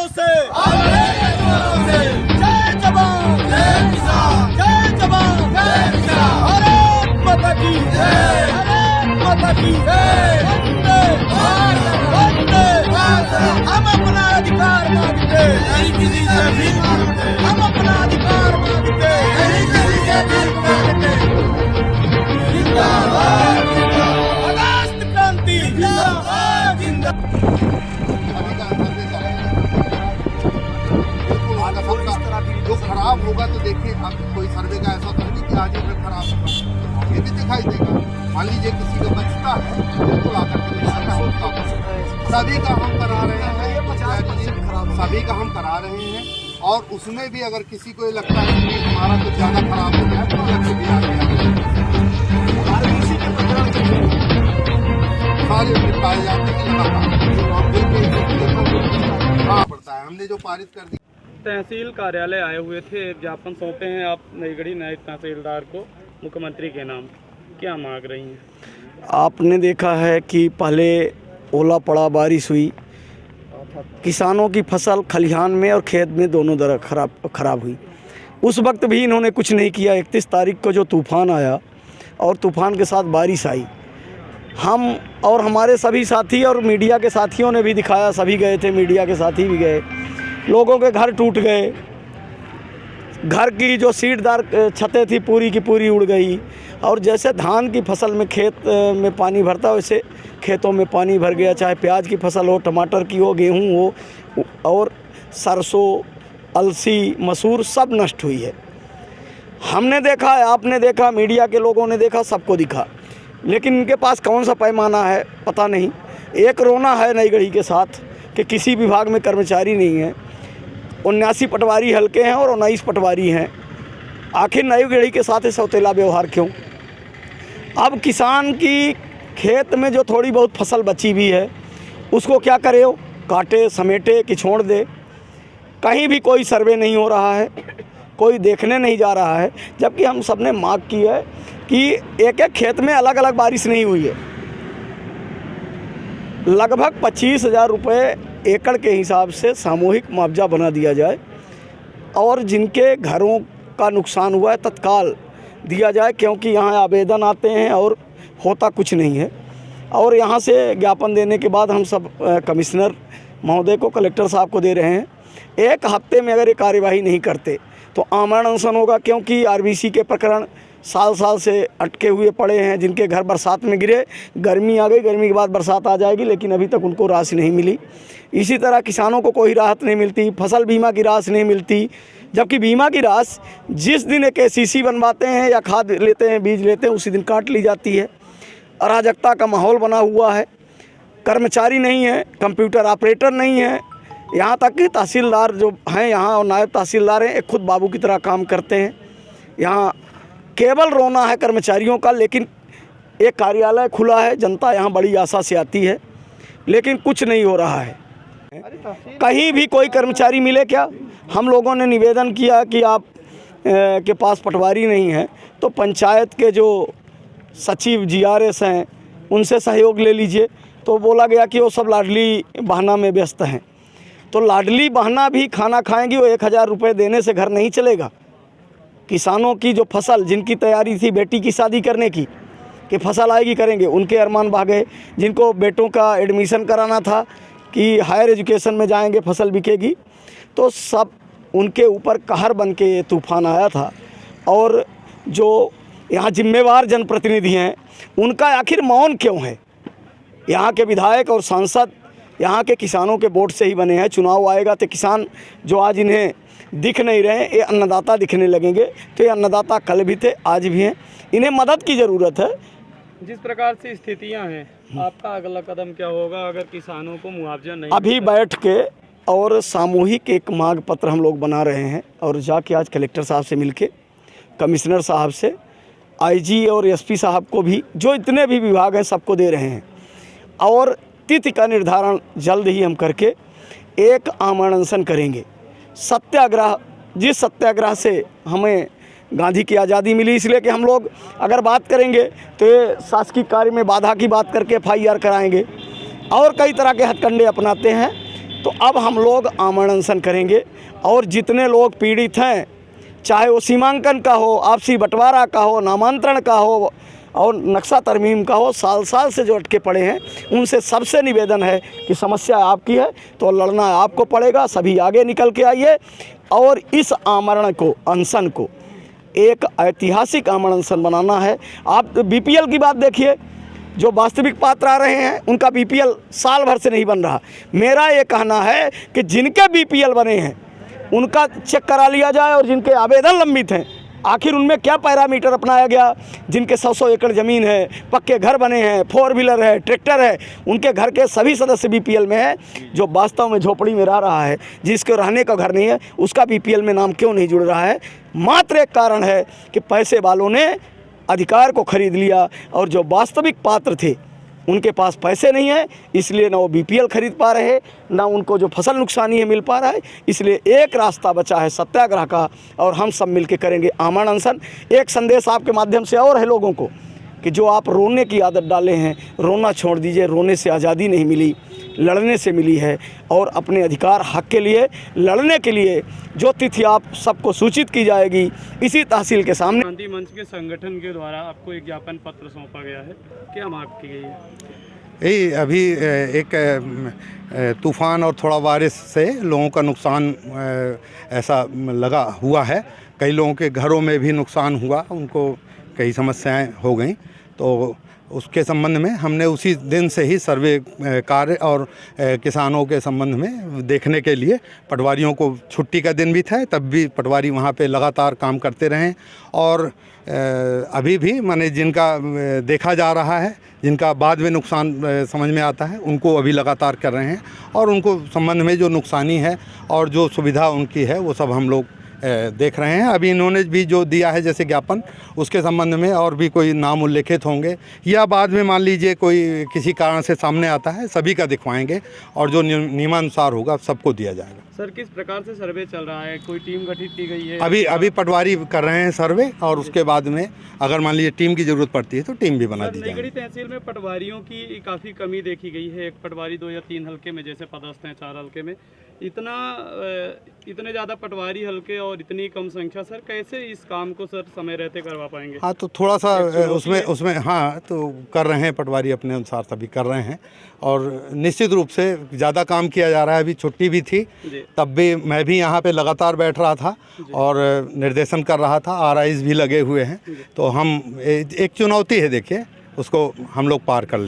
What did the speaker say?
भरोसे, जय जवान जय किसान, जय जवान जय किसान, भारत माता की जय, भारत माता की जय, वंदे वंदे मातरम। हम अपना अधिकार मांगते नहीं किसी से भीख मांगते, हम अपना अधिकार मांगते नहीं किसी से भीख मांगते। जिंदाबाद जिंदाबाद, अगस्त क्रांति जिंदाबाद जिंदाबाद। जो खराब होगा तो देखिए, अब कोई सर्वे का ऐसा तो नहीं कि आज ही खराब होगा, ये भी दिखाई देगा। मान लीजिए किसी को बचता है, बिल्कुल आकर के सभी का हम करा रहे हैं, सभी का हम करा रहे हैं। और उसमें भी अगर किसी को ये लगता है कि हमारा कुछ ज़्यादा खराब हो गया तो अलग से भी आ गया, सारे निपटाए जाते हैं लगातार पड़ता है। हमने जो पारित कर दिया। तहसील कार्यालय आए हुए थे, एक ज्ञापन सौंपे हैं आप नईगढ़ी नायब तहसीलदार को मुख्यमंत्री के नाम, क्या मांग रही हैं? आपने देखा है कि पहले ओला पड़ा, बारिश हुई, किसानों की फसल खलिहान में और खेत में दोनों तरह खराब हुई। उस वक्त भी इन्होंने कुछ नहीं किया। 31 तारीख को जो तूफ़ान आया और तूफ़ान के साथ बारिश आई, हम और हमारे सभी साथी और मीडिया के साथियों ने भी दिखाया, सभी गए थे, मीडिया के साथी भी गए। लोगों के घर टूट गए, घर की जो सीटदार छतें थी पूरी की पूरी उड़ गई। और जैसे धान की फसल में खेत में पानी भरता वैसे खेतों में पानी भर गया, चाहे प्याज की फसल हो, टमाटर की हो, गेहूं हो, और सरसों, अलसी, मसूर सब नष्ट हुई है। हमने देखा, आपने देखा, मीडिया के लोगों ने देखा, सबको दिखा। लेकिन इनके पास कौन सा पैमाना है पता नहीं। एक रोना है नईगढ़ी के साथ कि किसी विभाग में कर्मचारी नहीं है। 79 पटवारी हल्के हैं और 19 पटवारी हैं। आखिर नईगढ़ी के साथ सौतेला व्यवहार क्यों? अब किसान की खेत में जो थोड़ी बहुत फसल बची भी है उसको क्या करे हो? काटे, समेटे कि छोड़ दे? कहीं भी कोई सर्वे नहीं हो रहा है, कोई देखने नहीं जा रहा है। जबकि हम सब ने मांग की है कि एक एक खेत में अलग अलग बारिश नहीं हुई है। लगभग 25,000 रुपये एकड़ के हिसाब से सामूहिक मुआवजा बना दिया जाए और जिनके घरों का नुकसान हुआ है तत्काल दिया जाए, क्योंकि यहाँ आवेदन आते हैं और होता कुछ नहीं है। और यहाँ से ज्ञापन देने के बाद हम सब कमिश्नर महोदय को, कलेक्टर साहब को दे रहे हैं। एक हफ्ते में अगर ये कार्यवाही नहीं करते तो आमरण अनशन होगा, क्योंकि आरबीसी के प्रकरण साल साल से अटके हुए पड़े हैं। जिनके घर बरसात में गिरे, गर्मी आ गई, गर्मी के बाद बरसात आ जाएगी, लेकिन अभी तक उनको राशि नहीं मिली। इसी तरह किसानों को कोई राहत नहीं मिलती, फसल बीमा की राशि नहीं मिलती। जबकि बीमा की राशि जिस दिन एक ACC बनवाते हैं या खाद लेते हैं, बीज लेते हैं, उसी दिन काट ली जाती है। अराजकता का माहौल बना हुआ है। कर्मचारी नहीं है, कंप्यूटर ऑपरेटर नहीं है, यहाँ तक कि तहसीलदार जो हैं यहाँ और नायब तहसीलदार हैं, एक खुद बाबू की तरह काम करते हैं। यहाँ केवल रोना है कर्मचारियों का। लेकिन एक कार्यालय खुला है, जनता यहाँ बड़ी आशा से आती है, लेकिन कुछ नहीं हो रहा है। कहीं भी कोई कर्मचारी मिले क्या? हम लोगों ने निवेदन किया कि आप के पास पटवारी नहीं है तो पंचायत के जो सचिव GRS हैं उनसे सहयोग ले लीजिए। तो बोला गया कि वो सब लाडली बहना में व्यस्त हैं। तो लाडली बहना भी खाना खाएंगी, वो 1,000 रुपये देने से घर नहीं चलेगा। किसानों की जो फसल, जिनकी तैयारी थी बेटी की शादी करने की कि फसल आएगी करेंगे, उनके अरमान बह गए। जिनको बेटों का एडमिशन कराना था कि हायर एजुकेशन में जाएंगे, फसल बिकेगी, तो सब उनके ऊपर कहर बन के ये तूफ़ान आया था। और जो यहाँ जिम्मेवार जनप्रतिनिधि हैं उनका आखिर मौन क्यों है? यहाँ के विधायक और सांसद यहाँ के किसानों के वोट से ही बने हैं। चुनाव आएगा तो किसान जो आज इन्हें दिख नहीं रहे, ये अन्नदाता दिखने लगेंगे। तो ये अन्नदाता कल भी थे, आज भी हैं। इन्हें मदद की ज़रूरत है। जिस प्रकार से स्थितियां हैं, आपका अगला कदम क्या होगा अगर किसानों को मुआवजा नहीं? अभी बैठ के और सामूहिक एक मांग पत्र हम लोग बना रहे हैं और जाके आज कलेक्टर साहब से मिलके, कमिश्नर साहब से, IG और SP साहब को भी, जो इतने भी विभाग हैं सबको दे रहे हैं। और तिथि का निर्धारण जल्द ही हम करके एक आमरण अनशन करेंगे। सत्याग्रह, जिस सत्याग्रह से हमें गांधी की आज़ादी मिली, इसलिए कि हम लोग अगर बात करेंगे तो ये शासकीय कार्य में बाधा की बात करके FIR कराएंगे और कई तरह के हथकंडे अपनाते हैं। तो अब हम लोग आमरण अनशन करेंगे और जितने लोग पीड़ित हैं, चाहे वो सीमांकन का हो, आपसी बंटवारा का हो, नामांतरण का हो और नक्शा तरमीम का हो, साल साल से जो अटके पड़े हैं, उनसे सबसे निवेदन है कि समस्या आपकी है तो लड़ना आपको पड़ेगा। सभी आगे निकल के आइए और इस आमरण को, अनशन को एक ऐतिहासिक आमरण अनशन बनाना है। आप बीपीएल की बात देखिए, जो वास्तविक पात्र आ रहे हैं उनका बीपीएल साल भर से नहीं बन रहा। मेरा ये कहना है कि जिनके बीपीएल बने हैं उनका चेक करा लिया जाए और जिनके आवेदन लंबित हैं, आखिर उनमें क्या पैरामीटर अपनाया गया। जिनके 100 एकड़ ज़मीन है, पक्के घर बने हैं, 4 व्हीलर है, ट्रैक्टर है, उनके घर के सभी सदस्य बीपीएल में है। जो वास्तव में झोपड़ी में रह रहा है, जिसके रहने का घर नहीं है, उसका बीपीएल में नाम क्यों नहीं जुड़ रहा है? मात्र एक कारण है कि पैसे वालों ने अधिकार को खरीद लिया और जो वास्तविक पात्र थे उनके पास पैसे नहीं है, इसलिए ना वो बीपीएल खरीद पा रहे हैं, ना उनको जो फसल नुकसानी है मिल पा रहा है। इसलिए एक रास्ता बचा है सत्याग्रह का और हम सब मिलकर करेंगे आमरण अनशन। एक संदेश आपके माध्यम से और है लोगों को कि जो आप रोने की आदत डाले हैं, रोना छोड़ दीजिए। रोने से आज़ादी नहीं मिली, लड़ने से मिली है। और अपने अधिकार हक के लिए लड़ने के लिए जो तिथि आप सबको सूचित की जाएगी इसी तहसील के सामने। गांधी मंच के संगठन के द्वारा आपको एक ज्ञापन पत्र सौंपा गया है, क्या मांग की गई है? यही अभी एक तूफ़ान और थोड़ा बारिश से लोगों का नुकसान ऐसा लगा हुआ है। कई लोगों के घरों में भी नुकसान हुआ, उनको कई समस्याएं हो गई। तो उसके संबंध में हमने उसी दिन से ही सर्वे कार्य और किसानों के संबंध में देखने के लिए, पटवारियों को छुट्टी का दिन भी था, तब भी पटवारी वहाँ पे लगातार काम करते रहे। और अभी भी माने जिनका देखा जा रहा है, जिनका बाद में नुकसान समझ में आता है, उनको अभी लगातार कर रहे हैं। और उनको संबंध में जो नुकसानी है और जो सुविधा उनकी है वो सब हम लोग देख रहे हैं। अभी इन्होंने भी जो दिया है जैसे ज्ञापन, उसके संबंध में और भी कोई नाम उल्लेखित होंगे या बाद में मान लीजिए कोई किसी कारण से सामने आता है, सभी का दिखवाएंगे और जो नियमानुसार होगा सबको दिया जाएगा। सर, किस प्रकार से सर्वे चल रहा है? कोई टीम गठित की गई है? अभी पटवारी कर रहे हैं सर्वे और उसके बाद में अगर मान लीजिए टीम की ज़रूरत पड़ती है तो टीम भी बना दी जाएगी। नईगढ़ी तहसील में पटवारियों की काफ़ी कमी देखी गई है। एक पटवारी 2 या 3 हल्के में जैसे पदस्थ हैं, 4 हल्के में इतने ज़्यादा पटवारी हल्के और इतनी कम संख्या, सर कैसे इस काम को सर समय रहते करवा पाएंगे? हाँ, तो थोड़ा सा उसमें हाँ तो कर रहे हैं, पटवारी अपने अनुसार सभी कर रहे हैं। और निश्चित रूप से ज़्यादा काम किया जा रहा है। अभी छुट्टी भी थी, तब भी मैं भी यहाँ पे लगातार बैठ रहा था और निर्देशन कर रहा था। RIs भी लगे हुए हैं। तो हम एक चुनौती है, देखिए उसको हम लोग पार कर लें।